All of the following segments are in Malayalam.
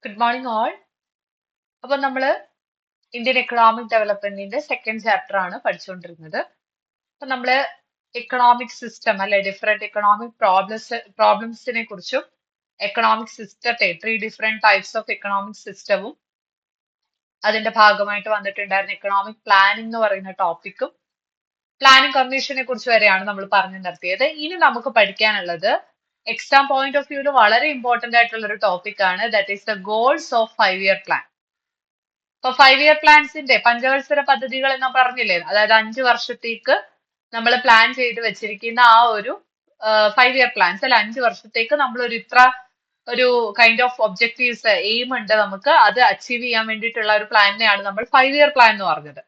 Good morning all. അപ്പൊ നമ്മള് ഇന്ത്യൻ എക്കണോമിക് ഡെവലപ്മെന്റിന്റെ സെക്കൻഡ് ചാപ്റ്റർ ആണ് പഠിച്ചുകൊണ്ടിരുന്നത്. അപ്പൊ നമ്മള് എക്കണോമിക് സിസ്റ്റം അല്ലെ, ഡിഫറെന്റ് എക്കണോമിക് പ്രോബ്ലംസിനെ കുറിച്ചും എക്കണോമിക് സിസ്റ്റത്തെ 3 ഡിഫറെന്റ് ടൈപ്സ് ഓഫ് എക്കണോമിക് സിസ്റ്റവും അതിന്റെ ഭാഗമായിട്ട് വന്നിട്ടുണ്ടായിരുന്ന എക്കണോമിക് പ്ലാനിംഗ് എന്ന് പറയുന്ന ടോപ്പിക്കും പ്ലാനിംഗ് കമ്മീഷനെ കുറിച്ച് വരെയാണ് നമ്മൾ പറഞ്ഞു നിർത്തിയത്. ഇനി നമുക്ക് പഠിക്കാനുള്ളത് എക്സാം പോയിന്റ് ഓഫ് വ്യൂല് വളരെ ഇമ്പോർട്ടന്റ് ആയിട്ടുള്ള ഒരു ടോപ്പിക് ആണ്. That is the goals of 5-year plan. ഇപ്പൊ 5-year പ്ലാൻസിന്റെ പഞ്ചവത്സര പദ്ധതികൾ എന്ന് പറഞ്ഞില്ലേ, അതായത് 5 വർഷത്തേക്ക് നമ്മൾ പ്ലാൻ ചെയ്ത് വെച്ചിരിക്കുന്ന ആ ഒരു 5-year പ്ലാൻസ് അല്ലെ, 5 വർഷത്തേക്ക് നമ്മൾ ഒരു കൈൻഡ് ഓഫ് ഒബ്ജക്റ്റീവ്സ് എയിം ഉണ്ട് നമുക്ക്, അത് അച്ചീവ് ചെയ്യാൻ വേണ്ടിയിട്ടുള്ള ഒരു പ്ലാനിനെയാണ് നമ്മൾ 5-year പ്ലാൻ എന്ന് പറഞ്ഞത്.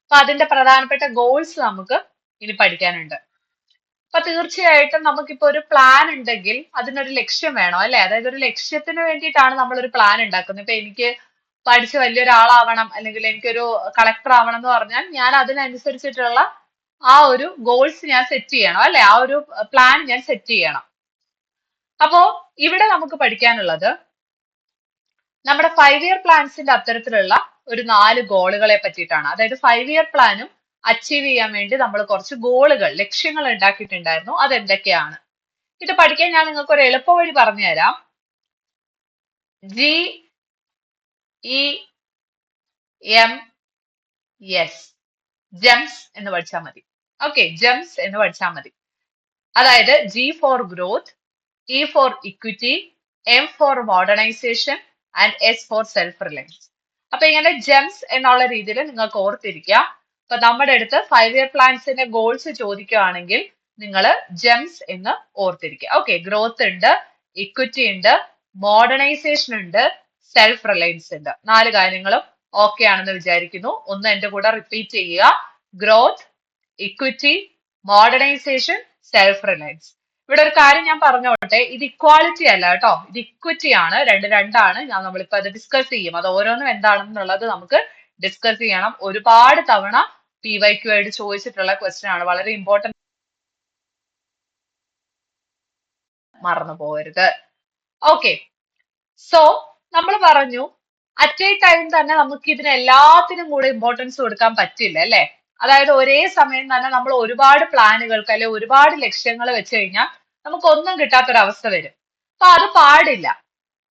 അപ്പൊ അതിന്റെ പ്രധാനപ്പെട്ട ഗോൾസ് നമുക്ക് ഇനി പഠിക്കാനുണ്ട്. അപ്പൊ തീർച്ചയായിട്ടും നമുക്കിപ്പോ ഒരു പ്ലാൻ ഉണ്ടെങ്കിൽ അതിനൊരു ലക്ഷ്യം വേണം അല്ലെ, അതായത് ഒരു ലക്ഷ്യത്തിന് വേണ്ടിയിട്ടാണ് നമ്മൾ ഒരു പ്ലാൻ ഉണ്ടാക്കുന്നത്. ഇപ്പൊ എനിക്ക് പഠിച്ച് വലിയൊരാളാവണം അല്ലെങ്കിൽ എനിക്കൊരു കളക്ടർ ആവണം എന്ന് പറഞ്ഞാൽ ഞാൻ അതിനനുസരിച്ചിട്ടുള്ള ആ ഒരു ഗോൾസ് ഞാൻ സെറ്റ് ചെയ്യണം അല്ലെ, ആ ഒരു പ്ലാൻ ഞാൻ സെറ്റ് ചെയ്യണം. അപ്പോ ഇവിടെ നമുക്ക് പഠിക്കാനുള്ളത് നമ്മുടെ 5-year പ്ലാൻസിന്റെ അത്തരത്തിലുള്ള ഒരു 4 ഗോളുകളെ പറ്റിയിട്ടാണ്. അതായത് 5-year പ്ലാനും അച്ചീവ് ചെയ്യാൻ വേണ്ടി നമ്മൾ കുറച്ച് ഗോളുകൾ, ലക്ഷ്യങ്ങൾ ഉണ്ടാക്കിയിട്ടുണ്ടായിരുന്നു. അതെന്തൊക്കെയാണ് ഇത് പഠിക്കാൻ ഞാൻ നിങ്ങൾക്ക് ഒരു എളുപ്പ വഴി പറഞ്ഞു തരാം. GEMS, ജെംസ് എന്ന് പഠിച്ചാൽ മതി. ഓക്കെ, ജെംസ് എന്ന് പഠിച്ചാൽ മതി. അതായത് G for growth, E for equity, M for modernisation and S for self reliance. അപ്പൊ ഇങ്ങനെ ജെംസ് എന്നുള്ള രീതിയിൽ നിങ്ങൾക്ക് ഓർത്തിരിക്കാം. അപ്പൊ നമ്മുടെ അടുത്ത് 5-year പ്ലാൻസിന്റെ ഗോൾസ് ചോദിക്കുകയാണെങ്കിൽ നിങ്ങൾ ജെംസ് എന്ന് ഓർത്തിരിക്കുക. ഓക്കെ, ഗ്രോത്ത് ഉണ്ട്, ഇക്വിറ്റി ഉണ്ട്, മോഡേണൈസേഷൻ ഉണ്ട്, സെൽഫ് റിലയൻസ് ഉണ്ട്. 4 കാര്യങ്ങളും ഓക്കെ ആണെന്ന് വിചാരിക്കുന്നു. ഒന്ന് എന്റെ കൂടെ റിപ്പീറ്റ് ചെയ്യുക: growth, equity, modernisation, self Reliance. ഇവിടെ ഒരു കാര്യം ഞാൻ പറഞ്ഞോട്ടെ, ഇത് ഇക്വാളിറ്റി അല്ല കേട്ടോ, ഇത് ഇക്വിറ്റി ആണ്. രണ്ടാണ്. നമ്മളിപ്പോ അത് ഡിസ്കസ് ചെയ്യും. അത് ഓരോന്നും എന്താണെന്നുള്ളത് നമുക്ക് ഡിസ്കസ് ചെയ്യണം. ഒരുപാട് തവണ PYQ ആയിട്ട് ചോദിച്ചിട്ടുള്ള ക്വസ്റ്റ്യൻ ആണ്, വളരെ ഇമ്പോർട്ടന്റ്, മറന്നു പോകരുത്. ഓക്കെ, സോ നമ്മൾ പറഞ്ഞു അറ്റ് എ ടൈം തന്നെ നമുക്ക് ഇതിന് എല്ലാത്തിനും കൂടെ ഇമ്പോർട്ടൻസ് കൊടുക്കാൻ പറ്റില്ല അല്ലെ. അതായത് ഒരേ സമയം തന്നെ നമ്മൾ ഒരുപാട് പ്ലാനുകൾക്ക് അല്ലെ ഒരുപാട് ലക്ഷ്യങ്ങൾ വെച്ച് കഴിഞ്ഞാൽ നമുക്ക് ഒന്നും കിട്ടാത്തൊരവസ്ഥ വരും. അപ്പൊ അത് പാടില്ല.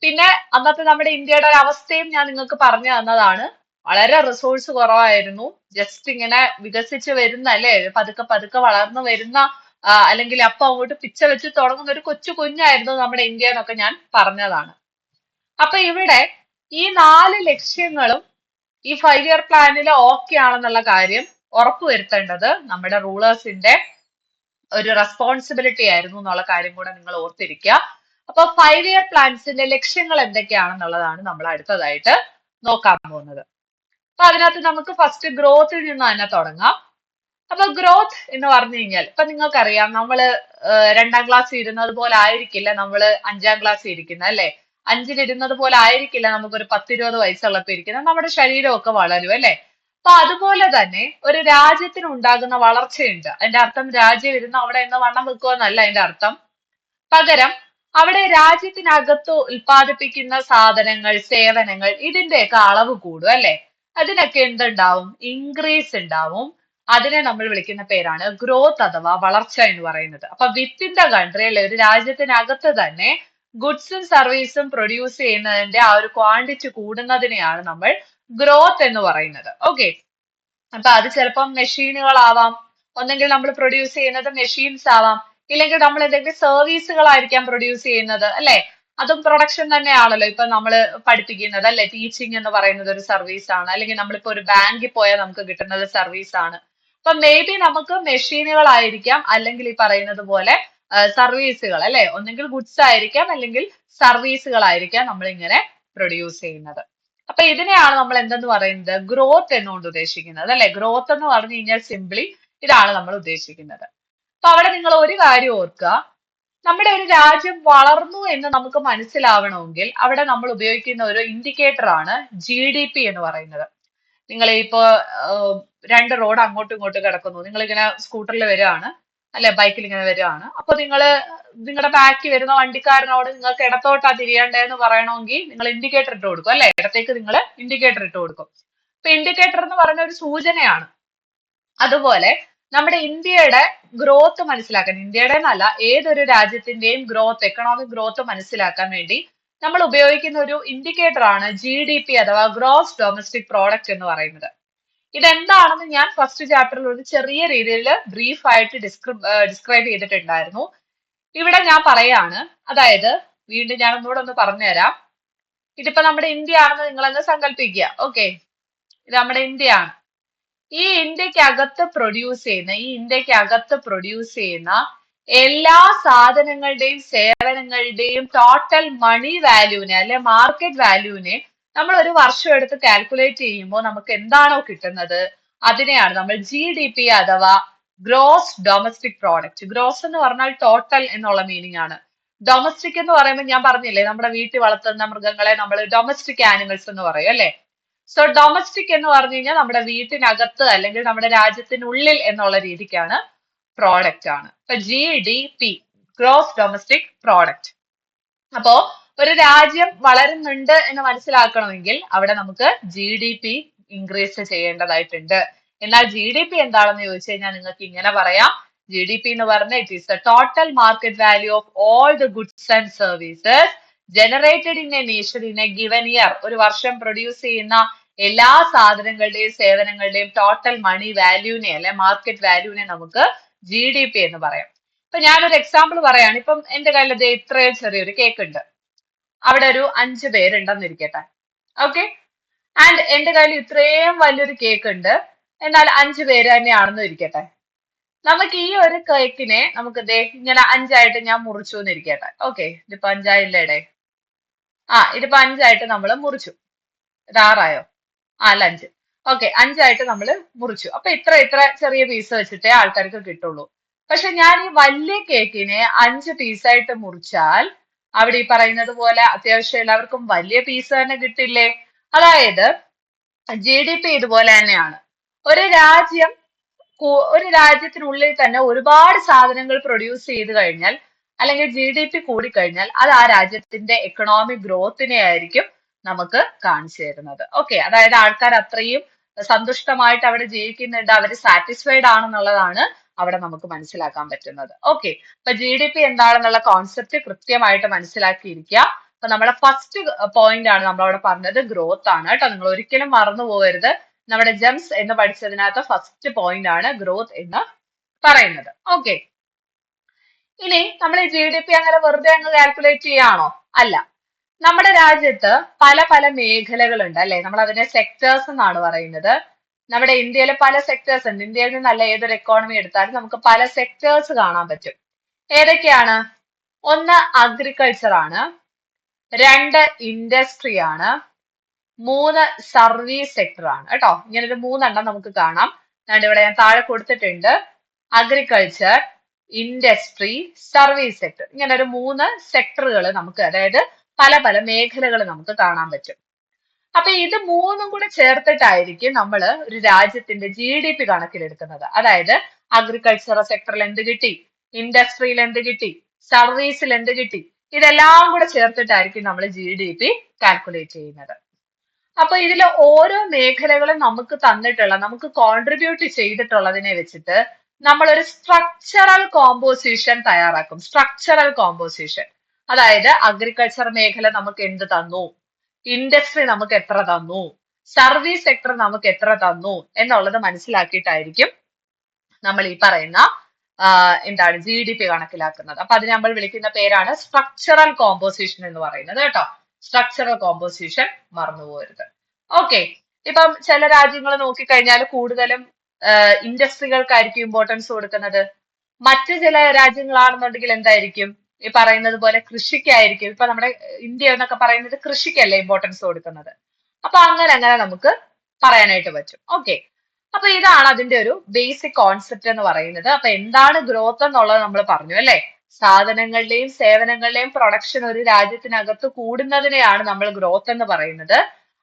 പിന്നെ അന്നത്തെ നമ്മുടെ ഇന്ത്യയുടെ ഒരു അവസ്ഥയും ഞാൻ നിങ്ങൾക്ക് പറഞ്ഞു തന്നതാണ്. വളരെ റിസോഴ്സ് കുറവായിരുന്നു. ജസ്റ്റ് ഇങ്ങനെ വികസിച്ച് വരുന്ന അല്ലെ, പതുക്കെ പതുക്കെ വളർന്നു വരുന്ന അല്ലെങ്കിൽ അപ്പൊ അങ്ങോട്ട് പിച്ച വെച്ച് തുടങ്ങുന്ന ഒരു കൊച്ചു കുഞ്ഞായിരുന്നു നമ്മുടെ ഇന്ത്യ എന്നൊക്കെ ഞാൻ പറഞ്ഞതാണ്. അപ്പൊ ഇവിടെ ഈ 4 ലക്ഷ്യങ്ങളും ഈ 5-year പ്ലാനിൽ ഓക്കെ ആണെന്നുള്ള കാര്യം ഉറപ്പുവരുത്തേണ്ടത് നമ്മുടെ റൂളേഴ്സിന്റെ ഒരു റെസ്പോൺസിബിലിറ്റി ആയിരുന്നു എന്നുള്ള കാര്യം കൂടെ നിങ്ങൾ ഓർത്തിരിക്കുക. അപ്പൊ 5-year പ്ലാൻസിന്റെ ലക്ഷ്യങ്ങൾ എന്തൊക്കെയാണെന്നുള്ളതാണ് നമ്മൾ അടുത്തതായിട്ട് നോക്കാൻ പോകുന്നത്. അപ്പൊ അതിനകത്ത് നമുക്ക് ഫസ്റ്റ് ഗ്രോത്തിൽ നിന്ന് തന്നെ തുടങ്ങാം. അപ്പൊ ഗ്രോത്ത് എന്ന് പറഞ്ഞു കഴിഞ്ഞാൽ ഇപ്പൊ നിങ്ങൾക്കറിയാം, നമ്മള് 2ാം ക്ലാസ് ഇരുന്നത് പോലെ ആയിരിക്കില്ല നമ്മള് 5ാം ക്ലാസ് ഇരിക്കുന്നത് അല്ലെ. 5ൽ ഇരുന്നത് പോലെ ആയിരിക്കില്ല നമുക്കൊരു 10-20 വയസ്സുള്ളപ്പോ ഇരിക്കുന്നത്. നമ്മുടെ ശരീരമൊക്കെ വളരും അല്ലെ. അപ്പൊ അതുപോലെ തന്നെ ഒരു രാജ്യത്തിന് ഉണ്ടാകുന്ന വളർച്ചയുണ്ട്. അതിന്റെ അർത്ഥം രാജ്യം ഇരുന്ന് അവിടെ നിന്ന് വണ്ണം വെക്കുമെന്നല്ല അതിന്റെ അർത്ഥം. പകരം അവിടെ രാജ്യത്തിനകത്ത് ഉൽപ്പാദിപ്പിക്കുന്ന സാധനങ്ങൾ, സേവനങ്ങൾ, ഇതിന്റെയൊക്കെ അളവ് കൂടും അല്ലെ. അതിനൊക്കെ എന്തുണ്ടാവും? ഇൻക്രീസ് ഉണ്ടാവും. അതിനെ നമ്മൾ വിളിക്കുന്ന പേരാണ് ഗ്രോത്ത് അഥവാ വളർച്ച എന്ന് പറയുന്നത്. അപ്പൊ വിത്തിൻ ദ കൺട്രി അല്ലെ, ഒരു രാജ്യത്തിനകത്ത് തന്നെ ഗുഡ്സും സർവീസും പ്രൊഡ്യൂസ് ചെയ്യുന്നതിന്റെ ആ ഒരു ക്വാണ്ടിറ്റി കൂടുന്നതിനെയാണ് നമ്മൾ ഗ്രോത്ത് എന്ന് പറയുന്നത്. ഓക്കെ, അപ്പൊ അത് ചിലപ്പം മെഷീനുകളാവാം, ഒന്നെങ്കിൽ നമ്മൾ പ്രൊഡ്യൂസ് ചെയ്യുന്നത് മെഷീൻസ് ആവാം, ഇല്ലെങ്കിൽ നമ്മൾ എന്തെങ്കിലും സർവീസുകളായിരിക്കാം പ്രൊഡ്യൂസ് ചെയ്യുന്നത് അല്ലെ. അതും പ്രൊഡക്ഷൻ തന്നെയാണല്ലോ. ഇപ്പൊ നമ്മൾ പഠിപ്പിക്കുന്നത് അല്ലെ, ടീച്ചിങ് എന്ന് പറയുന്നത് ഒരു സർവീസ് ആണ്. അല്ലെങ്കിൽ നമ്മളിപ്പോ ഒരു ബാങ്കിൽ പോയാൽ നമുക്ക് കിട്ടുന്നത് സർവീസ് ആണ്. അപ്പൊ മേ ബി നമുക്ക് മെഷീനുകളായിരിക്കാം, അല്ലെങ്കിൽ ഈ പറയുന്നത് പോലെ സർവീസുകൾ അല്ലെ, ഒന്നെങ്കിൽ ഗുഡ്സ് ആയിരിക്കാം അല്ലെങ്കിൽ സർവീസുകളായിരിക്കാം നമ്മൾ ഇങ്ങനെ പ്രൊഡ്യൂസ് ചെയ്യുന്നത്. അപ്പൊ ഇതിനെയാണ് നമ്മൾ എന്തെന്ന് പറയുന്നത്? ഗ്രോത്ത് എന്നുകൊണ്ട് ഉദ്ദേശിക്കുന്നത് അല്ലെ. ഗ്രോത്ത് എന്ന് പറഞ്ഞു കഴിഞ്ഞാൽ സിംപ്ലി ഇതാണ് നമ്മൾ ഉദ്ദേശിക്കുന്നത്. അപ്പൊ അവിടെ നിങ്ങൾ ഒരു കാര്യം ഓർക്കുക, നമ്മുടെ ഒരു രാജ്യം വളർന്നു എന്ന് നമുക്ക് മനസ്സിലാവണമെങ്കിൽ അവിടെ നമ്മൾ ഉപയോഗിക്കുന്ന ഒരു ഇൻഡിക്കേറ്റർ ആണ് GDP എന്ന് പറയുന്നത്. നിങ്ങൾ ഇപ്പോ 2 റോഡ് അങ്ങോട്ടും ഇങ്ങോട്ടും കിടക്കുന്നു, നിങ്ങൾ ഇങ്ങനെ സ്കൂട്ടറിൽ വരികയാണ്. അല്ലെ, ബൈക്കിൽ ഇങ്ങനെ വരുവാണ്. അപ്പൊ നിങ്ങളുടെ ബാക്കിൽ വരുന്ന വണ്ടിക്കാരനോട് നിങ്ങൾക്ക് ഇടത്തോട്ടാ തിരിയണ്ടേന്ന് പറയണമെങ്കിൽ നിങ്ങൾ ഇൻഡിക്കേറ്റർ ഇട്ട് കൊടുക്കും അല്ലെ, ഇടത്തേക്ക് നിങ്ങൾ ഇൻഡിക്കേറ്റർ ഇട്ട് കൊടുക്കും. ഇപ്പൊ ഇൻഡിക്കേറ്റർ എന്ന് പറഞ്ഞ ഒരു സൂചനയാണ്. അതുപോലെ നമ്മുടെ ഇന്ത്യയുടെ ഗ്രോത്ത് മനസ്സിലാക്കാൻ, ഇന്ത്യയുടെ എന്നല്ല ഏതൊരു രാജ്യത്തിന്റെയും ഗ്രോത്ത്, എക്കണോമിക് ഗ്രോത്ത് മനസ്സിലാക്കാൻ വേണ്ടി നമ്മൾ ഉപയോഗിക്കുന്ന ഒരു ഇൻഡിക്കേറ്റർ ആണ് GDP അഥവാ ഗ്രോസ് ഡൊമസ്റ്റിക് പ്രോഡക്റ്റ് എന്ന് പറയുന്നത്. ഇതെന്താണെന്ന് ഞാൻ ഫസ്റ്റ് ചാപ്റ്ററിൽ ഒരു ചെറിയ രീതിയിൽ ബ്രീഫ് ആയിട്ട് ഡിസ്ക്രൈബ് ചെയ്തിട്ടുണ്ടായിരുന്നു. ഇവിടെ ഞാൻ പറയാണ്, അതായത് വീണ്ടും ഞാൻ ഒന്നുകൂടെ ഒന്ന് പറഞ്ഞുതരാം. ഇതിപ്പോ നമ്മുടെ ഇന്ത്യ ആണെന്ന് നിങ്ങളങ്ങ് സങ്കല്പിക്കുക. ഓക്കെ, ഇത് നമ്മുടെ ഇന്ത്യ ആണ്. ഈ ഇന്ത്യക്കകത്ത് പ്രൊഡ്യൂസ് ചെയ്യുന്ന എല്ലാ സാധനങ്ങളുടെയും സേവനങ്ങളുടെയും ടോട്ടൽ മണി വാല്യൂവിനെ അല്ലെ മാർക്കറ്റ് വാല്യൂവിനെ നമ്മൾ ഒരു വർഷം എടുത്ത് കാൽക്കുലേറ്റ് ചെയ്യുമ്പോൾ നമുക്ക് എന്താണോ കിട്ടുന്നത് അതിനെയാണ് നമ്മൾ GDP അഥവാ ഗ്രോസ് ഡൊമസ്റ്റിക് പ്രോഡക്റ്റ്. ഗ്രോസ് എന്ന് പറഞ്ഞാൽ ടോട്ടൽ എന്നുള്ള മീനിങ് ആണ്. ഡൊമസ്റ്റിക് എന്ന് പറയുമ്പോൾ ഞാൻ പറഞ്ഞില്ലേ, നമ്മുടെ വീട്ടിൽ വളർത്തുന്ന മൃഗങ്ങളെ നമ്മൾ ഡൊമസ്റ്റിക് ആനിമൽസ് എന്ന് പറയും അല്ലെ. സോ ഡൊമസ്റ്റിക് എന്ന് പറഞ്ഞു കഴിഞ്ഞാൽ നമ്മുടെ വീട്ടിനകത്ത് അല്ലെങ്കിൽ നമ്മുടെ രാജ്യത്തിനുള്ളിൽ എന്നുള്ള രീതിക്കാണ് പ്രോഡക്റ്റ് ആണ്. ഇപ്പൊ GDP ഗ്രോസ് ഡൊമസ്റ്റിക് പ്രോഡക്റ്റ്. അപ്പോ ഒരു രാജ്യം വളരുന്നുണ്ട് എന്ന് മനസ്സിലാക്കണമെങ്കിൽ അവിടെ നമുക്ക് GDP ഇൻക്രീസ് ചെയ്യേണ്ടതായിട്ടുണ്ട്. എന്നാൽ GDP എന്താണെന്ന് ചോദിച്ചു കഴിഞ്ഞാൽ നിങ്ങൾക്ക് ഇങ്ങനെ പറയാം, GDP എന്ന് പറഞ്ഞാൽ it is the total market value of all the goods and services generated in A nation in A given year. ഒരു വർഷം പ്രൊഡ്യൂസ് ചെയ്യുന്ന എല്ലാ സാധനങ്ങളുടെയും സേവനങ്ങളുടെയും ടോട്ടൽ മണി വാല്യൂവിനെ അല്ലെ മാർക്കറ്റ് വാല്യൂവിനെ നമുക്ക് GDP എന്ന് പറയാം. ഇപ്പൊ ഞാനൊരു എക്സാമ്പിൾ പറയാണ്. ഇപ്പം എന്റെ കയ്യിൽ ഇത് ഇത്രയും ചെറിയൊരു കേക്ക് ഉണ്ട്, അവിടെ ഒരു 5 പേരുണ്ടെന്നിരിക്കട്ടെ. ഓക്കെ, ആൻഡ് എന്റെ കയ്യിൽ ഇത്രയും വലിയൊരു കേക്ക് ഉണ്ട്, എന്നാൽ 5 പേര് തന്നെയാണെന്ന് ഇരിക്കട്ടെ. നമുക്ക് ഈ ഒരു കേക്കിനെ നമുക്ക് ഇങ്ങനെ 5ആയിട്ട് ഞാൻ മുറിച്ചു എന്നിരിക്കട്ടെ. ഓക്കെ, ഇതിപ്പോ 5ആയില്ലേടെ, ഇതിപ്പോ 5ആയിട്ട് നമ്മൾ മുറിച്ചു. ഇത് 6ആയോ? അല്ല 5. ഓക്കെ, 5ആയിട്ട് നമ്മൾ മുറിച്ചു. അപ്പൊ ഇത്ര ചെറിയ പീസ് വെച്ചിട്ടേ ആൾക്കാർക്ക് കിട്ടുള്ളൂ. പക്ഷെ ഞാൻ ഈ വലിയ കേക്കിനെ 5 പീസായിട്ട് മുറിച്ചാൽ അവിടെ ഈ പറയുന്നത് പോലെ അത്യാവശ്യം എല്ലാവർക്കും വലിയ പീസ് തന്നെ കിട്ടില്ലേ? അതായത് GDP ഇതുപോലെ തന്നെയാണ്. ഒരു രാജ്യത്തിനുള്ളിൽ തന്നെ ഒരുപാട് സാധനങ്ങൾ പ്രൊഡ്യൂസ് ചെയ്ത് കഴിഞ്ഞാൽ അല്ലെങ്കിൽ GDP കൂടിക്കഴിഞ്ഞാൽ അത് ആ രാജ്യത്തിന്റെ എക്കണോമിക് ഗ്രോത്തിനെ ആയിരിക്കും നമുക്ക് കാണിച്ചു തരുന്നത്. ഓക്കെ, അതായത് ആൾക്കാർ അത്രയും സന്തുഷ്ടമായിട്ട് അവിടെ ജീവിക്കുന്നുണ്ട്, അവർ സാറ്റിസ്ഫൈഡ് ആണെന്നുള്ളതാണ് അവിടെ നമുക്ക് മനസ്സിലാക്കാൻ പറ്റുന്നത്. ഓക്കെ, അപ്പൊ GDP എന്താണെന്നുള്ള കോൺസെപ്റ്റ് കൃത്യമായിട്ട് മനസ്സിലാക്കിയിരിക്കുക. അപ്പൊ നമ്മുടെ ഫസ്റ്റ് പോയിന്റ് ആണ് നമ്മളവിടെ പറഞ്ഞത് ഗ്രോത്ത് ആണ് കേട്ടോ. നിങ്ങൾ ഒരിക്കലും മറന്നു പോകരുത്. നമ്മുടെ ജെംസ് എന്ന് പഠിച്ചതിനകത്ത് ഫസ്റ്റ് പോയിന്റ് ആണ് ഗ്രോത്ത് എന്ന് പറയുന്നത്. ഓക്കെ, ഇനി നമ്മൾ ഈ GDP അങ്ങനെ വെറുതെ അങ്ങ് കാൽക്കുലേറ്റ് ചെയ്യാണോ? അല്ല. നമ്മുടെ രാജ്യത്ത് പല പല മേഖലകളുണ്ട് അല്ലെ, നമ്മൾ അതിനെ സെക്ടേഴ്സ് എന്നാണ് പറയുന്നത്. നമ്മുടെ ഇന്ത്യയിൽ പല സെക്ടേഴ്സ് ഉണ്ട്. ഇന്ത്യയിൽ നിന്നല്ല ഏതൊരു എക്കോണമി എടുത്താലും നമുക്ക് പല സെക്ടേഴ്സ് കാണാൻ പറ്റും. ഏതൊക്കെയാണ്? 1 അഗ്രികൾച്ചർ ആണ്, 2 ഇൻഡസ്ട്രി ആണ്, 3 സർവീസ് സെക്ടർ ആണ് കേട്ടോ. ഇങ്ങനെ ഒരു 3 എണ്ണം നമുക്ക് കാണാം. ഇവിടെ ഞാൻ താഴെ കൊടുത്തിട്ടുണ്ട്. അഗ്രികൾച്ചർ, ഇൻഡസ്ട്രി, സർവീസ് സെക്ടർ, ഇങ്ങനെ ഒരു 3 സെക്ടറുകൾ നമുക്ക്, അതായത് പല പല മേഖലകൾ നമുക്ക് കാണാൻ പറ്റും. അപ്പൊ ഇത് 3ഉം കൂടെ ചേർത്തിട്ടായിരിക്കും നമ്മൾ ഒരു രാജ്യത്തിന്റെ GDP കണക്കിലെടുക്കുന്നത്. അതായത് അഗ്രികൾച്ചർ സെക്ടറിൽ എന്ത് കിട്ടി, ഇൻഡസ്ട്രിയിൽ എന്ത് കിട്ടി, സർവീസിൽ എന്ത് കിട്ടി, ഇതെല്ലാം കൂടെ ചേർത്തിട്ടായിരിക്കും നമ്മൾ GDP കാൽക്കുലേറ്റ് ചെയ്യുന്നത്. അപ്പൊ ഇതിൽ ഓരോ മേഖലകളും നമുക്ക് നമുക്ക് കോൺട്രിബ്യൂട്ട് ചെയ്തിട്ടുള്ളതിനെ വെച്ചിട്ട് നമ്മൾ ഒരു സ്ട്രക്ചറൽ കോമ്പോസിഷൻ തയ്യാറാക്കും. സ്ട്രക്ചറൽ കോമ്പോസിഷൻ, അതായത് അഗ്രികൾച്ചർ മേഖല നമുക്ക് എന്ത് തന്നു, ഇൻഡസ്ട്രി നമുക്ക് എത്ര തന്നു, സർവീസ് സെക്ടർ നമുക്ക് എത്ര തന്നു എന്നുള്ളത് മനസ്സിലാക്കിയിട്ടായിരിക്കും നമ്മൾ ഈ പറയുന്ന എന്താണ് GDP കണക്കിലാക്കുന്നത്. അപ്പൊ അതിനെ നമ്മൾ വിളിക്കുന്ന പേരാണ് സ്ട്രക്ചറൽ കോമ്പോസിഷൻ എന്ന് പറയുന്നത് കേട്ടോ. Structural composition മറന്നുപോകരുത്. ഓക്കെ, ഇപ്പം ചില രാജ്യങ്ങൾ നോക്കിക്കഴിഞ്ഞാൽ കൂടുതലും ഇൻഡസ്ട്രികൾക്കായിരിക്കും ഇമ്പോർട്ടൻസ് കൊടുക്കുന്നത്. മറ്റു ചില രാജ്യങ്ങളാണെന്നുണ്ടെങ്കിൽ എന്തായിരിക്കും, ഈ പറയുന്നത് പോലെ കൃഷിക്കായിരിക്കും. ഇപ്പൊ നമ്മുടെ ഇന്ത്യ എന്നൊക്കെ പറയുന്നത് കൃഷിക്കല്ലേ ഇമ്പോർട്ടൻസ് കൊടുക്കുന്നത്. അപ്പൊ അങ്ങനെ നമുക്ക് പറയാനായിട്ട് പറ്റും. ഓക്കെ, അപ്പൊ ഇതാണ് അതിന്റെ ഒരു ബേസിക് കോൺസെപ്റ്റ് എന്ന് പറയുന്നത്. അപ്പൊ എന്താണ് ഗ്രോത്ത് എന്നുള്ളത് നമ്മൾ പറഞ്ഞു അല്ലെ. സാധനങ്ങളുടെയും സേവനങ്ങളുടെയും പ്രൊഡക്ഷൻ ഒരു രാജ്യത്തിനകത്ത് കൂടുന്നതിനെയാണ് നമ്മൾ ഗ്രോത്ത് എന്ന് പറയുന്നത്.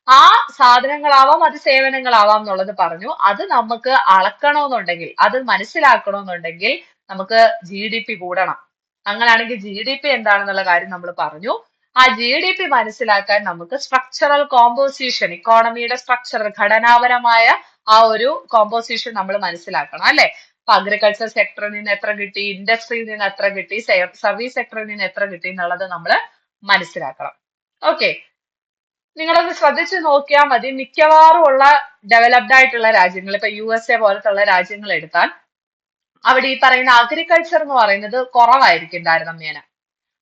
ആ സാധനങ്ങളാവാം അത് സേവനങ്ങളാവാം എന്നുള്ളത് പറഞ്ഞു. അത് നമുക്ക് അളക്കണമെന്നുണ്ടെങ്കിൽ, അത് മനസ്സിലാക്കണമെന്നുണ്ടെങ്കിൽ നമുക്ക് GDP കൂടണം. അങ്ങനെയാണെങ്കിൽ GDP എന്താണെന്നുള്ള കാര്യം നമ്മൾ പറഞ്ഞു. ആ GDP മനസ്സിലാക്കാൻ നമുക്ക് സ്ട്രക്ചറൽ കോമ്പോസിഷൻ, ഇക്കോണമിയുടെ സ്ട്രക്ചറൽ ഘടനാപരമായ ആ ഒരു കോമ്പോസിഷൻ നമ്മൾ മനസ്സിലാക്കണം അല്ലെ. അപ്പൊ അഗ്രികൾച്ചർ സെക്ടറിൽ നിന്ന് എത്ര കിട്ടി, ഇൻഡസ്ട്രിയിൽ നിന്ന് എത്ര കിട്ടി, സർവീസ് സെക്ടറിൽ നിന്ന് എത്ര കിട്ടി എന്നുള്ളത് നമ്മൾ മനസ്സിലാക്കണം. ഓക്കെ, നിങ്ങളൊന്ന് ശ്രദ്ധിച്ചു നോക്കിയാൽ മതി. മിക്കവാറും ഉള്ള ഡെവലപ്ഡ് ആയിട്ടുള്ള രാജ്യങ്ങൾ, ഇപ്പൊ USA പോലത്തുള്ള രാജ്യങ്ങൾ എടുത്താൽ അവിടെ ഈ പറയുന്ന അഗ്രികൾച്ചർ എന്ന് പറയുന്നത് കുറവായിരിക്കും താരതമ്യേന.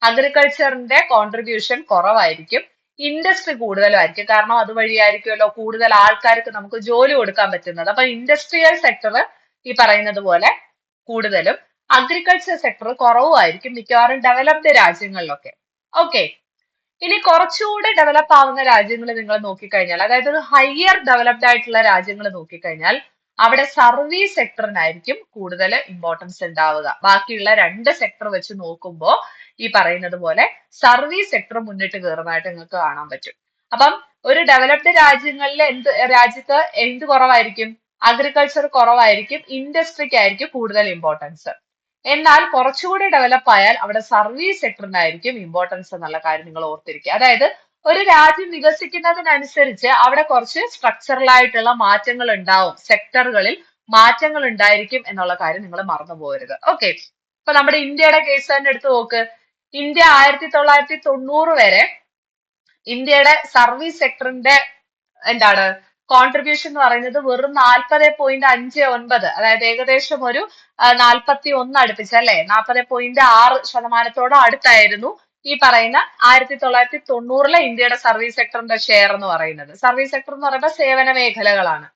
അഗ്രികൾച്ചറിന്റെ കോൺട്രിബ്യൂഷൻ കുറവായിരിക്കും, ഇൻഡസ്ട്രി കൂടുതലായിരിക്കും. കാരണം അതുവഴിയായിരിക്കുമല്ലോ കൂടുതൽ ആൾക്കാർക്ക് നമുക്ക് ജോലി കൊടുക്കാൻ പറ്റുന്നത്. അപ്പൊ ഇൻഡസ്ട്രിയൽ സെക്ടർ ഈ പറയുന്നത് പോലെ കൂടുതലും, അഗ്രികൾച്ചർ സെക്ടർ കുറവുമായിരിക്കും മിക്കവാറും ഡെവലപ്ഡ് രാജ്യങ്ങളിലൊക്കെ. ഓക്കെ, ഇനി കുറച്ചുകൂടെ ഡെവലപ്പ് ആവുന്ന രാജ്യങ്ങൾ നിങ്ങൾ നോക്കിക്കഴിഞ്ഞാൽ, അതായത് ഹയർ ഡെവലപ്ഡ് ആയിട്ടുള്ള രാജ്യങ്ങൾ നോക്കിക്കഴിഞ്ഞാൽ അവിടെ സർവീസ് സെക്ടറിനായിരിക്കും കൂടുതൽ ഇമ്പോർട്ടൻസ് ഉണ്ടാവുക. ബാക്കിയുള്ള രണ്ട് സെക്ടർ വെച്ച് നോക്കുമ്പോൾ ഈ പറയുന്നത് പോലെ സർവീസ് സെക്ടർ മുന്നിട്ട് കയറുന്നതായിട്ട് നിങ്ങൾക്ക് കാണാൻ പറ്റും. അപ്പം ഒരു ഡെവലപ്ഡ് രാജ്യങ്ങളിൽ രാജ്യത്ത് എന്ത് കുറവായിരിക്കും? അഗ്രികൾച്ചർ കുറവായിരിക്കും, ഇൻഡസ്ട്രിക്കായിരിക്കും കൂടുതൽ ഇമ്പോർട്ടൻസ്. എന്നാൽ കുറച്ചുകൂടി ഡെവലപ്പ് ആയാൽ അവിടെ സർവീസ് സെക്ടറിനായിരിക്കും ഇമ്പോർട്ടൻസ് എന്നുള്ള കാര്യം നിങ്ങൾ ഓർത്തിരിക്കുക. അതായത് ഒരു രാജ്യം വികസിക്കുന്നതിനനുസരിച്ച് അവിടെ കുറച്ച് സ്ട്രക്ചറൽ ആയിട്ടുള്ള മാറ്റങ്ങൾ ഉണ്ടാവും, സെക്ടറുകളിൽ മാറ്റങ്ങൾ ഉണ്ടായിരിക്കും എന്നുള്ള കാര്യം നിങ്ങൾ മറന്നു പോകരുത്. ഓക്കെ, ഇപ്പൊ നമ്മുടെ ഇന്ത്യയുടെ കേസ് തന്നെ എടുത്തു നോക്ക്. ഇന്ത്യ 1990 വരെ ഇന്ത്യയുടെ സർവീസ് സെക്ടറിന്റെ എന്താണ് കോൺട്രിബ്യൂഷൻ എന്ന് പറയുന്നത് വെറും 40.59, അതായത് ഏകദേശം ഒരു 41 അടുപ്പിച്ച് അല്ലെ, 40.6% അടുത്തായിരുന്നു ഈ പറയുന്ന 1990 ഇന്ത്യയുടെ സർവീസ് സെക്ടറിന്റെ ഷെയർ എന്ന് പറയുന്നത്. സർവീസ് സെക്ടർ എന്ന് പറയുമ്പോൾ സേവന മേഖലകളാണ്.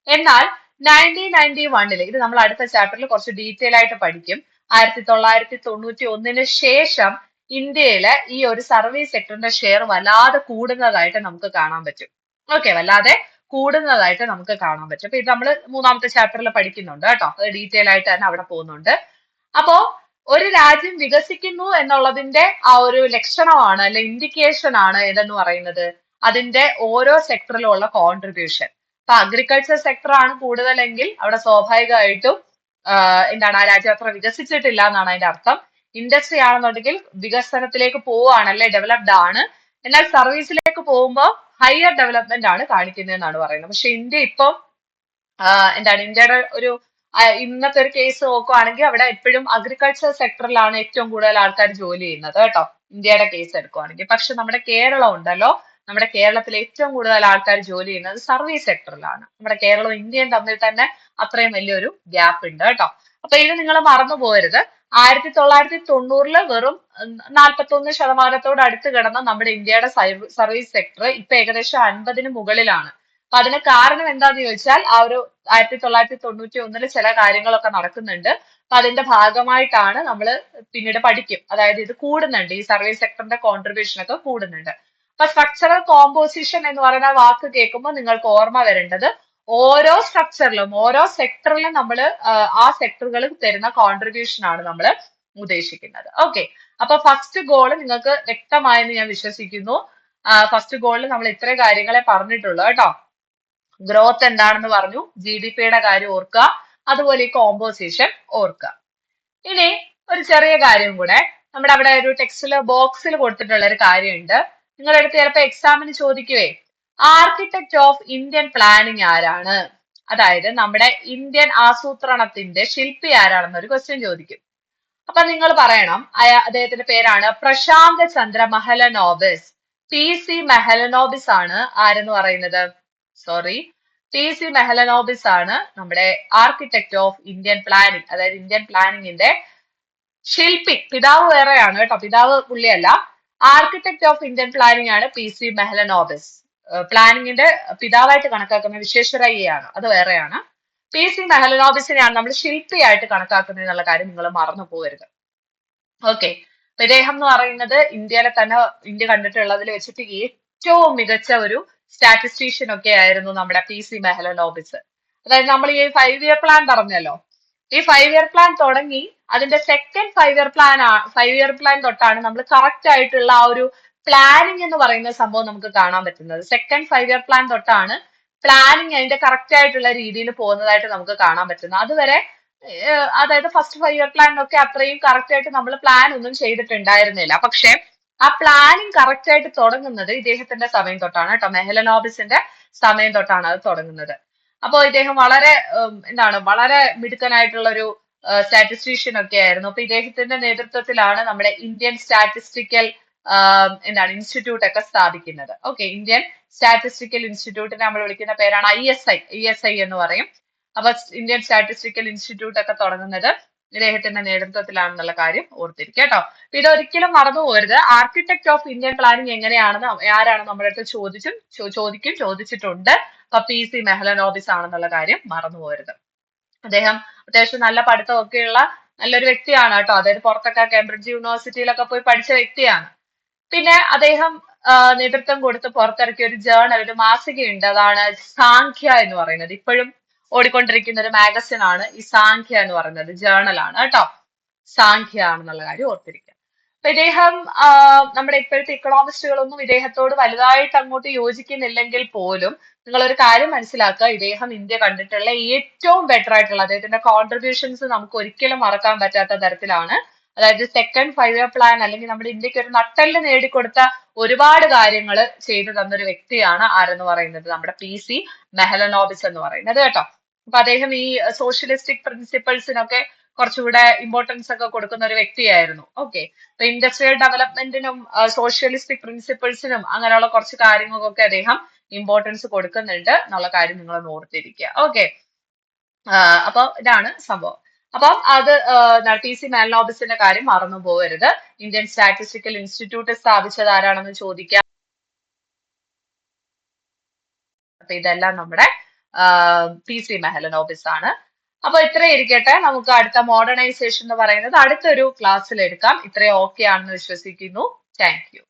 എന്നാൽ 1991 ഇത് നമ്മൾ അടുത്ത ചാപ്റ്ററിൽ കുറച്ച് ഡീറ്റെയിൽ ആയിട്ട് പഠിക്കും. 1991 ശേഷം ഇന്ത്യയിലെ ഈ ഒരു സർവീസ് സെക്ടറിന്റെ ഷെയർ വല്ലാതെ കൂടുന്നതായിട്ട് നമുക്ക് കാണാൻ പറ്റും. ഓക്കെ, വല്ലാതെ കൂടുന്നതായിട്ട് നമുക്ക് കാണാൻ പറ്റും. അപ്പൊ ഇത് നമ്മൾ മൂന്നാമത്തെ ചാപ്റ്ററിൽ പഠിക്കുന്നുണ്ട് കേട്ടോ, അത് ഡീറ്റെയിൽ ആയിട്ട് തന്നെ അവിടെ പോകുന്നുണ്ട്. അപ്പോ ഒരു രാജ്യം വികസിക്കുന്നു എന്നുള്ളതിന്റെ ആ ഒരു ലക്ഷണമാണ് അല്ലെ ഇൻഡിക്കേഷൻ ആണ് ഏതെന്ന് പറയുന്നത് അതിന്റെ ഓരോ സെക്ടറിലും ഉള്ള കോൺട്രിബ്യൂഷൻ. അപ്പൊ അഗ്രികൾച്ചർ സെക്ടർ ആണ് കൂടുതലെങ്കിൽ അവിടെ സ്വാഭാവികമായിട്ടും എന്താണ് ആ രാജ്യം അത്ര വികസിച്ചിട്ടില്ല എന്നാണ് അതിന്റെ അർത്ഥം. ഇൻഡസ്ട്രി ആണെന്നുണ്ടെങ്കിൽ വികസനത്തിലേക്ക് പോവുകയാണ് അല്ലെ, ഡെവലപ്ഡ് ആണ്. എന്നാൽ സർവീസിലേക്ക് പോകുമ്പോൾ ഹയർ ഡെവലപ്മെന്റ് ആണ് കാണിക്കുന്നതെന്നാണ് പറയുന്നത്. പക്ഷെ ഇന്ത്യ ഇപ്പം എന്താണ് ഇന്ത്യയുടെ ഒരു ഇന്നത്തെ ഒരു കേസ് നോക്കുവാണെങ്കിൽ അവിടെ എപ്പോഴും അഗ്രികൾച്ചർ സെക്ടറിലാണ് ഏറ്റവും കൂടുതൽ ആൾക്കാർ ജോലി ചെയ്യുന്നത് കേട്ടോ, ഇന്ത്യയുടെ കേസ് എടുക്കുവാണെങ്കിൽ. പക്ഷെ നമ്മുടെ കേരളം ഉണ്ടല്ലോ, നമ്മുടെ കേരളത്തിൽ ഏറ്റവും കൂടുതൽ ആൾക്കാർ ജോലി ചെയ്യുന്നത് സർവീസ് സെക്ടറിലാണ്. നമ്മുടെ കേരളവും ഇന്ത്യയും തമ്മിൽ തന്നെ അത്രയും വലിയൊരു ഗ്യാപ്പ് ഉണ്ട് കേട്ടോ. അപ്പൊ ഇത് നിങ്ങൾ മറന്നു പോകരുത്. 1990 വെറും 41% അടുത്ത് കിടന്ന നമ്മുടെ ഇന്ത്യയുടെ സർവീസ് സെക്ടർ ഇപ്പൊ ഏകദേശം 50-ന് മുകളിലാണ്. അപ്പൊ അതിന് കാരണം എന്താന്ന് ചോദിച്ചാൽ ആ ഒരു 1991 ചില കാര്യങ്ങളൊക്കെ നടക്കുന്നുണ്ട്. അപ്പൊ അതിന്റെ ഭാഗമായിട്ടാണ് നമ്മൾ പിന്നീട് പഠിക്കും. അതായത് ഇത് കൂടുന്നുണ്ട്, ഈ സർവീസ് സെക്ടറിന്റെ കോൺട്രിബ്യൂഷൻ ഒക്കെ കൂടുന്നുണ്ട്. അപ്പൊ സ്ട്രക്ചറൽ കോമ്പോസിഷൻ എന്ന് പറയുന്ന വാക്ക് കേൾക്കുമ്പോൾ നിങ്ങൾക്ക് ഓർമ്മ വരേണ്ടത് ഓരോ സ്ട്രക്ചറിലും ഓരോ സെക്ടറിലും നമ്മൾ ആ സെക്ടറുകൾ തരുന്ന കോൺട്രിബ്യൂഷൻ ആണ് നമ്മൾ ഉദ്ദേശിക്കുന്നത്. ഓക്കെ, അപ്പൊ ഫസ്റ്റ് ഗോൾ നിങ്ങൾക്ക് വ്യക്തമായെന്ന് ഞാൻ വിശ്വസിക്കുന്നു. ഫസ്റ്റ് ഗോളിൽ നമ്മൾ ഇത്രയും കാര്യങ്ങളെ പറഞ്ഞിട്ടുള്ളൂ കേട്ടോ. ഗ്രോത്ത് എന്താണെന്ന് പറഞ്ഞു, GDP-യുടെ കാര്യം ഓർക്കുക, അതുപോലെ ഈ കോമ്പോസിഷൻ ഓർക്കുക. ഇനി ഒരു ചെറിയ കാര്യം കൂടെ, നമ്മുടെ അവിടെ ഒരു ടെക്സ്റ്റില് ബോക്സിൽ കൊടുത്തിട്ടുള്ള ഒരു കാര്യമുണ്ട്. നിങ്ങളുടെ അടുത്ത് ചിലപ്പോൾ എക്സാമിന് ചോദിക്കുവേ, ആർക്കിടെക്ട് ഓഫ് ഇന്ത്യൻ പ്ലാനിങ് ആരാണ്? അതായത് നമ്മുടെ ഇന്ത്യൻ ആസൂത്രണത്തിന്റെ ശില്പി ആരാണെന്നൊരു ക്വസ്റ്റ്യൻ ചോദിക്കും. അപ്പൊ നിങ്ങൾ പറയണം അദ്ദേഹത്തിന്റെ പേരാണ് പ്രശാന്ത് ചന്ദ്ര മെഹലനോബിസ്. PC മെഹലനോബിസ് ആണ് ആരെന്ന് പറയുന്നത്, സോറി, PC മെഹലനോബിസ് ആണ് നമ്മുടെ ആർക്കിടെക്ട് ഓഫ് ഇന്ത്യൻ പ്ലാനിങ്, അതായത് ഇന്ത്യൻ പ്ലാനിങ്ങിന്റെ ശില്പി. പിതാവ് വേറെയാണ് കേട്ടോ, പിതാവ് പുള്ളിയല്ല. ആർക്കിടെക്ട് ഓഫ് ഇന്ത്യൻ പ്ലാനിങ് ആണ് PC മെഹലനോബിസ്. പ്ലാനിങ്ങിന്റെ പിതാവായിട്ട് കണക്കാക്കുന്ന വിശ്വേശ്വരയ്യയാണ്, അത് വേറെയാണ്. PC മെഹലനോബിസിനെയാണ് നമ്മൾ ശില്പിയായിട്ട് കണക്കാക്കുന്നത് എന്നുള്ള കാര്യം നിങ്ങൾ മറന്നു പോകരുത്. ഓക്കെ, ഇദ്ദേഹം എന്ന് പറയുന്നത് ഇന്ത്യയിലെ തന്നെ ഇന്ത്യ കണ്ടിട്ടുള്ളതിൽ വെച്ചിട്ട് ഏറ്റവും മികച്ച ഒരു സ്റ്റാറ്റിസ്റ്റീഷ്യൻ ഒക്കെ ആയിരുന്നു നമ്മുടെ PC മെഹലനോബിസ്. അതായത് നമ്മൾ ഈ 5 ഇയർ പ്ലാൻ പറഞ്ഞല്ലോ, ഈ 5 ഇയർ പ്ലാൻ തുടങ്ങി അതിന്റെ സെക്കൻഡ് 5 ഇയർ പ്ലാൻ തൊട്ടാണ് നമ്മൾ കറക്റ്റ് ആയിട്ടുള്ള ആ ഒരു പ്ലാനിങ് എന്ന് പറയുന്ന സംഭവം നമുക്ക് കാണാൻ പറ്റുന്നത്. സെക്കൻഡ് 5 ഇയർ പ്ലാൻ തൊട്ടാണ് പ്ലാനിങ് അതിന്റെ കറക്റ്റ് ആയിട്ടുള്ള രീതിയിൽ പോകുന്നതായിട്ട് നമുക്ക് കാണാൻ പറ്റുന്നത്. അതുവരെ അതായത് ഫസ്റ്റ് 5 ഇയർ പ്ലാനിനൊക്കെ അത്രയും കറക്റ്റ് ആയിട്ട് നമ്മൾ പ്ലാൻ ഒന്നും ചെയ്തിട്ടുണ്ടായിരുന്നില്ല. പക്ഷെ ആ പ്ലാനിങ് കറക്റ്റ് ആയിട്ട് തുടങ്ങുന്നത് ഇദ്ദേഹത്തിന്റെ സമയം തൊട്ടാണ് കേട്ടോ. മെഹലനോബിസിന്റെ സമയം തൊട്ടാണ് അത് തുടങ്ങുന്നത്. അപ്പോ ഇദ്ദേഹം വളരെ എന്താണ് വളരെ മിടുക്കനായിട്ടുള്ള ഒരു സ്റ്റാറ്റിസ്റ്റീഷ്യൻ ഒക്കെ ആയിരുന്നു. അപ്പൊ ഇദ്ദേഹത്തിന്റെ നേതൃത്വത്തിലാണ് നമ്മുടെ ഇന്ത്യൻ സ്റ്റാറ്റിസ്റ്റിക്കൽ എന്താണ് ഇൻസ്റ്റിറ്റ്യൂട്ട് ഒക്കെ സ്ഥാപിക്കുന്നത്. ഓക്കെ, ഇന്ത്യൻ സ്റ്റാറ്റിസ്റ്റിക്കൽ ഇൻസ്റ്റിറ്റ്യൂട്ടിനെ നമ്മൾ വിളിക്കുന്ന പേരാണ് ISI എന്ന് പറയും. അപ്പൊ ഇന്ത്യൻ സ്റ്റാറ്റിസ്റ്റിക്കൽ ഇൻസ്റ്റിറ്റ്യൂട്ട് ഒക്കെ തുടങ്ങുന്നത് ഇദ്ദേഹത്തിന്റെ നേതൃത്വത്തിലാണെന്നുള്ള കാര്യം ഓർത്തിരിക്കുക കേട്ടോ. അപ്പൊ ഇതൊരിക്കലും മറന്നു പോകരുത്. ആർക്കിടെക്ട് ഓഫ് ഇന്ത്യൻ പ്ലാനിങ് എങ്ങനെയാണെന്ന് ആരാണ് നമ്മുടെ അടുത്ത് ചോദിച്ചിട്ടുണ്ട്. അപ്പൊ PC മെഹ്ലനോബിസ് ആണെന്നുള്ള കാര്യം മറന്നു പോകരുത്. അദ്ദേഹം അത്യാവശ്യം നല്ല പഠിത്തമൊക്കെയുള്ള നല്ലൊരു വ്യക്തിയാണ് കേട്ടോ. അതായത് പുറത്തൊക്കെ കേംബ്രിഡ്ജ് യൂണിവേഴ്സിറ്റിയിലൊക്കെ പോയി പഠിച്ച വ്യക്തിയാണ്. പിന്നെ അദ്ദേഹം നേതൃത്വം കൊടുത്ത് പുറത്തിറക്കിയ ഒരു ജേണൽ, ഒരു മാസികയുണ്ട്. അതാണ് സാഖ്യ എന്ന് പറയുന്നത്. ഇപ്പോഴും ഓടിക്കൊണ്ടിരിക്കുന്ന ഒരു മാഗസിൻ ആണ് ഈ സാഖ്യ എന്ന് പറയുന്നത്. ജേണൽ ആണ് കേട്ടോ. സാഖ്യ ആണെന്നുള്ള കാര്യം ഓർത്തിരിക്കുക. അപ്പൊ ഇദ്ദേഹം നമ്മുടെ ഇപ്പോഴത്തെ ഇക്കണോമിസ്റ്റുകളൊന്നും ഇദ്ദേഹത്തോട് വലുതായിട്ട് അങ്ങോട്ട് യോജിക്കുന്നില്ലെങ്കിൽ പോലും നിങ്ങൾ ഒരു കാര്യം മനസ്സിലാക്കുക, ഇദ്ദേഹം ഇന്ത്യ കണ്ടിട്ടുള്ള ഏറ്റവും ബെറ്റർ ആയിട്ടുള്ള അദ്ദേഹത്തിന്റെ കോൺട്രിബ്യൂഷൻസ് നമുക്ക് ഒരിക്കലും മറക്കാൻ പറ്റാത്ത തരത്തിലാണ്. അതായത് സെക്കൻഡ് 5 ഇയർ പ്ലാൻ അല്ലെങ്കിൽ നമ്മുടെ ഇന്ത്യക്ക് ഒരു നട്ടെല്ല് നേടിക്കൊടുത്ത ഒരുപാട് കാര്യങ്ങൾ ചെയ്തു തന്നൊരു വ്യക്തിയാണ് ആരെന്ന് പറയുന്നത്, നമ്മുടെ PC മെഹലനോബിസ് എന്ന് പറയുന്നത് കേട്ടോ. അപ്പൊ അദ്ദേഹം ഈ സോഷ്യലിസ്റ്റിക് പ്രിൻസിപ്പിൾസിനൊക്കെ കുറച്ചുകൂടെ ഇമ്പോർട്ടൻസ് ഒക്കെ കൊടുക്കുന്ന ഒരു വ്യക്തിയായിരുന്നു. ഓക്കെ, അപ്പൊ ഇൻഡസ്ട്രിയൽ ഡെവലപ്മെന്റിനും സോഷ്യലിസ്റ്റിക് പ്രിൻസിപ്പിൾസിനും അങ്ങനെയുള്ള കുറച്ച് കാര്യങ്ങൾക്കൊക്കെ അദ്ദേഹം ഇമ്പോർട്ടൻസ് കൊടുക്കുന്നുണ്ട് എന്നുള്ള കാര്യം നിങ്ങൾ ഓർത്തിരിക്കുക. ഓക്കെ, അപ്പൊ ഇതാണ് സംഭവം. അപ്പം അത് PC മെഹലനോബിസിന്റെ കാര്യം മറന്നു പോകരുത്. ഇന്ത്യൻ സ്റ്റാറ്റിസ്റ്റിക്കൽ ഇൻസ്റ്റിറ്റ്യൂട്ട് സ്ഥാപിച്ചത് ആരാണെന്ന് ചോദിക്കാം. അപ്പൊ ഇതെല്ലാം നമ്മുടെ PC മെഹലനോബിസ് ആണ്. അപ്പൊ ഇത്രയും ഇരിക്കട്ടെ. നമുക്ക് അടുത്ത മോഡേണൈസേഷൻ എന്ന് പറയുന്നത് അടുത്തൊരു ക്ലാസ്സിൽ എടുക്കാം. ഇത്രയും ഓക്കെ ആണെന്ന് വിശ്വസിക്കുന്നു. Thank you.